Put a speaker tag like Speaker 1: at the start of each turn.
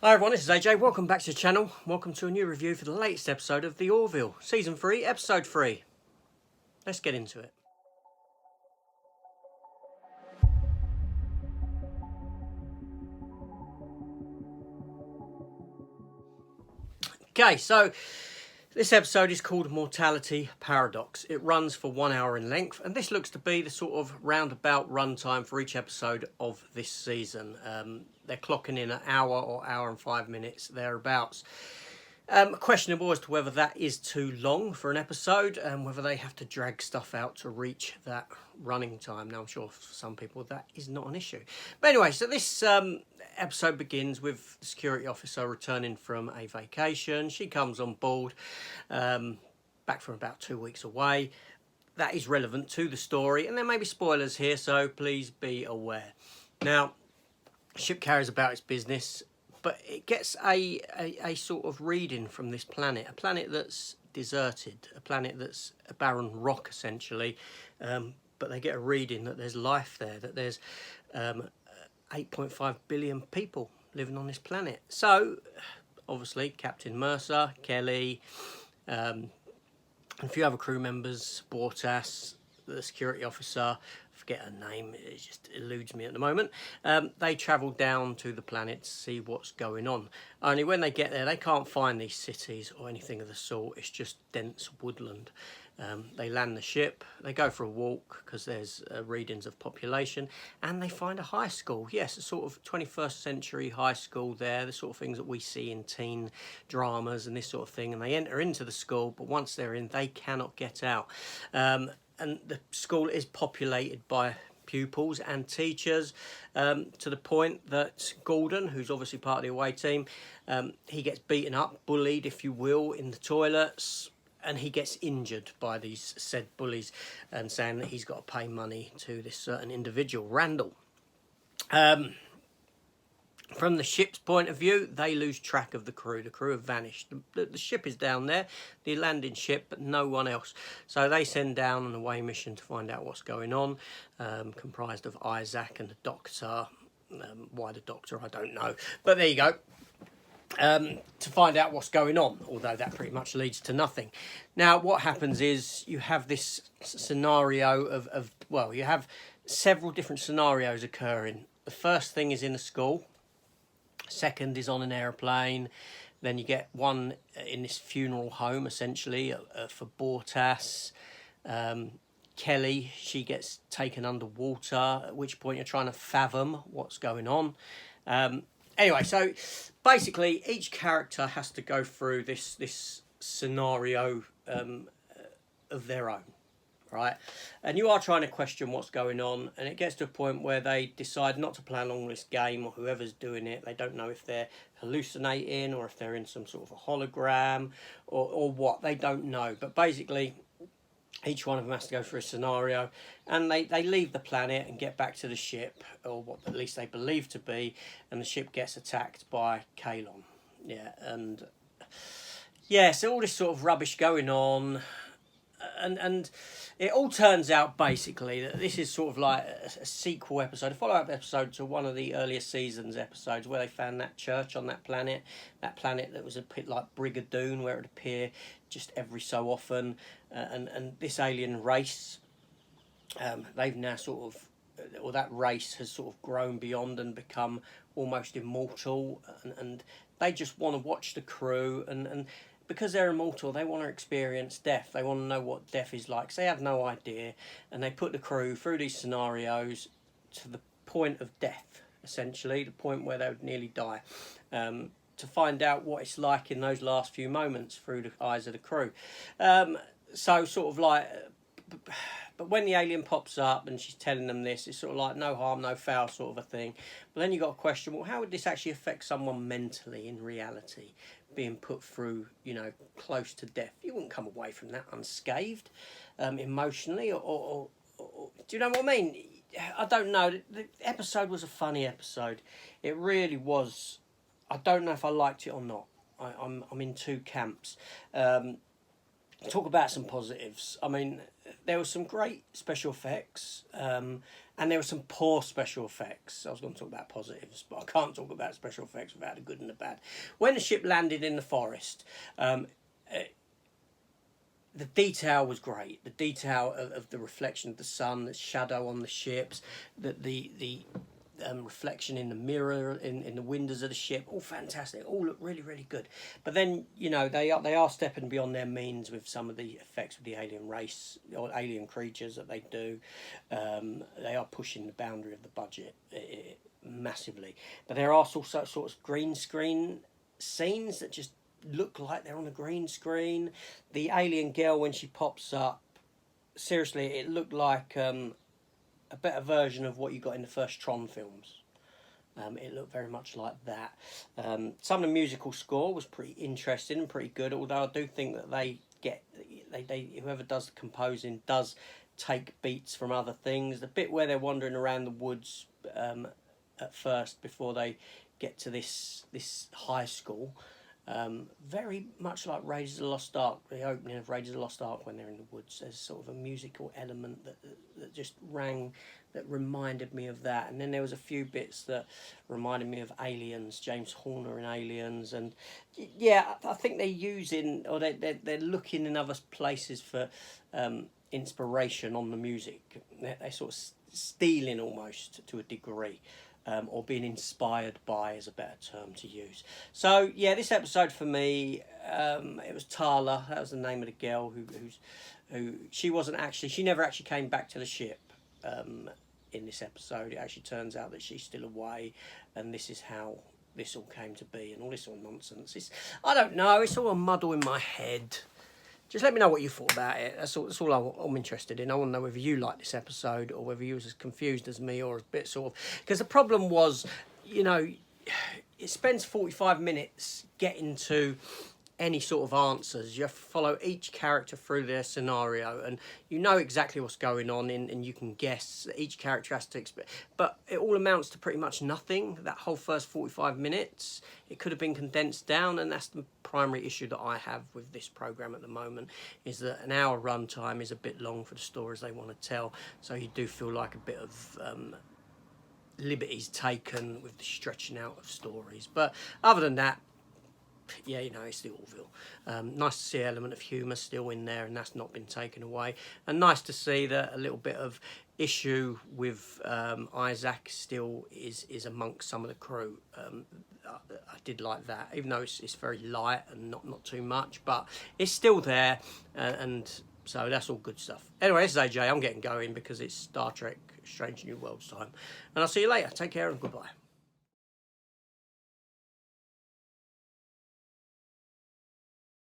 Speaker 1: Hi everyone, this is AJ. Welcome back to the channel. Welcome to a new review for the latest episode of the ORVILLE, Season 3, Episode 3. Let's get into it. Okay, so this episode is called Mortality Paradox. It runs for 1 hour in length, and this looks to be the sort of roundabout runtime for each episode of this season. They're clocking in an hour or hour and 5 minutes, thereabouts. Questionable as to whether that is too long for an episode and whether they have to drag stuff out to reach that running time. Now, I'm sure for some people that is not an issue. But anyway, so this episode begins with the security officer returning from a vacation. She comes on board, back from about 2 weeks away. That is relevant to the story, and there may be spoilers here, so please be aware. Now, ship carries about its business, but it gets a sort of reading from this planet, a planet that's deserted, a planet that's a barren rock, essentially. But they get a reading that there's life there, that there's 8.5 billion people living on this planet. So, obviously, Captain Mercer, Kelly, and a few other crew members, Bortas, the security officer, forget her name, it just eludes me at the moment. They travel down to the planet to see what's going on. Only when they get there, they can't find these cities or anything of the sort. It's just dense woodland. They land the ship, they go for a walk because there's readings of population, and they find a high school. Yes, a sort of 21st century high school there, the sort of things that we see in teen dramas and this sort of thing. And they enter into the school, but once they're in, they cannot get out. And the school is populated by pupils and teachers, to the point that Gordon, who's obviously part of the away team, he gets beaten up, bullied, if you will, in the toilets, and he gets injured by these said bullies, and saying that he's got to pay money to this certain individual, Randall. From the ship's point of view, they lose track of the crew. The crew have vanished. The ship is down there, the landing ship, but no one else. So they send down an away mission to find out what's going on, comprised of Isaac and the doctor. Why the doctor, I don't know. But there you go. To find out what's going on, although that pretty much leads to nothing. Now, what happens is you have this scenario of you have several different scenarios occurring. The first thing is in a school. Second is on an aeroplane. Then you get one in this funeral home, essentially, for Bortas. Kelly, she gets taken underwater, at which point you're trying to fathom what's going on. Anyway, so basically each character has to go through this scenario of their own. Right, and you are trying to question what's going on, and it gets to a point where they decide not to play along with this game, or whoever's doing it. They don't know if they're hallucinating or if they're in some sort of a hologram or what. They don't know, but basically each one of them has to go through a scenario, and they leave the planet and get back to the ship, or what at least they believe to be, and the ship gets attacked by Kalon. So all this sort of rubbish going on. And it all turns out basically that this is sort of like a sequel episode, a follow-up episode to one of the earlier seasons episodes where they found that church on that planet that was a bit like Brigadoon, where it would appear just every so often, and this alien race, they've now sort of, or that race has sort of grown beyond and become almost immortal, and they just want to watch the crew, and because they're immortal, they want to experience death. They want to know what death is like. So they have no idea, and they put the crew through these scenarios to the point of death, essentially, the point where they would nearly die, to find out what it's like in those last few moments through the eyes of the crew. So sort of like, but when the alien pops up and she's telling them this, it's sort of like no harm, no foul sort of a thing. But then you've got to question, well, how would this actually affect someone mentally in reality, being put through, close to death? You wouldn't come away from that unscathed, emotionally, or do you know what I mean? I don't know. The episode was a funny episode. It really was. I don't know if I liked it or not. I'm in two camps. Talk about some positives. I mean, there were some great special effects, and and there were some poor special effects. I was going to talk about positives, but I can't talk about special effects without the good and the bad. When the ship landed in the forest, the detail was great. The detail of the reflection of the sun, the shadow on the ships, the reflection in the mirror, in the windows of the ship, all fantastic. All look really, really good. But then, you know, they are stepping beyond their means with some of the effects with the alien race or alien creatures that they do. They are pushing the boundary of the budget massively. But there are also sorts of green screen scenes that just look like they're on a green screen. The alien girl, when she pops up, seriously, it looked like a better version of what you got in the first Tron films. It looked very much like that. Some of the musical score was pretty interesting and pretty good, although I do think that they whoever does the composing does take beats from other things. The bit where they're wandering around the woods at first before they get to this high school, very much like Raiders of the Lost Ark, the opening of Raiders of the Lost Ark when they're in the woods. There's sort of a musical element that just rang, that reminded me of that. And then there was a few bits that reminded me of Aliens, James Horner in Aliens. And yeah, I think they're using, or they're looking in other places for inspiration on the music. They're sort of stealing almost to a degree. Or being inspired by is a better term to use. So yeah, this episode for me, it was Tala. That was the name of the girl who she never actually came back to the ship. In this episode, it actually turns out that she's still away, and this is how this all came to be, and all this all nonsense. I don't know. It's all a muddle in my head. Just let me know what you thought about it. That's all I'm interested in. I want to know whether you liked this episode or whether you was as confused as me or a bit sort of... Because the problem was, you know, it spends 45 minutes getting to any sort of answers. You have to follow each character through their scenario, and you know exactly what's going on, and you can guess. Each character has to expect, but it all amounts to pretty much nothing. That whole first 45 minutes, it could have been condensed down, and that's the primary issue that I have with this program at the moment, is that an hour run time is a bit long for the stories they want to tell. So you do feel like a bit of liberties taken with the stretching out of stories. But other than that, yeah, you know, it's the Orville. Nice to see an element of humour still in there, and that's not been taken away. And nice to see that a little bit of issue with Isaac still is amongst some of the crew. I did like that, even though it's very light and not too much, but it's still there, and so that's all good stuff. Anyway, this is AJ. I'm getting going because it's Star Trek Strange New Worlds time, and I'll see you later. Take care and goodbye.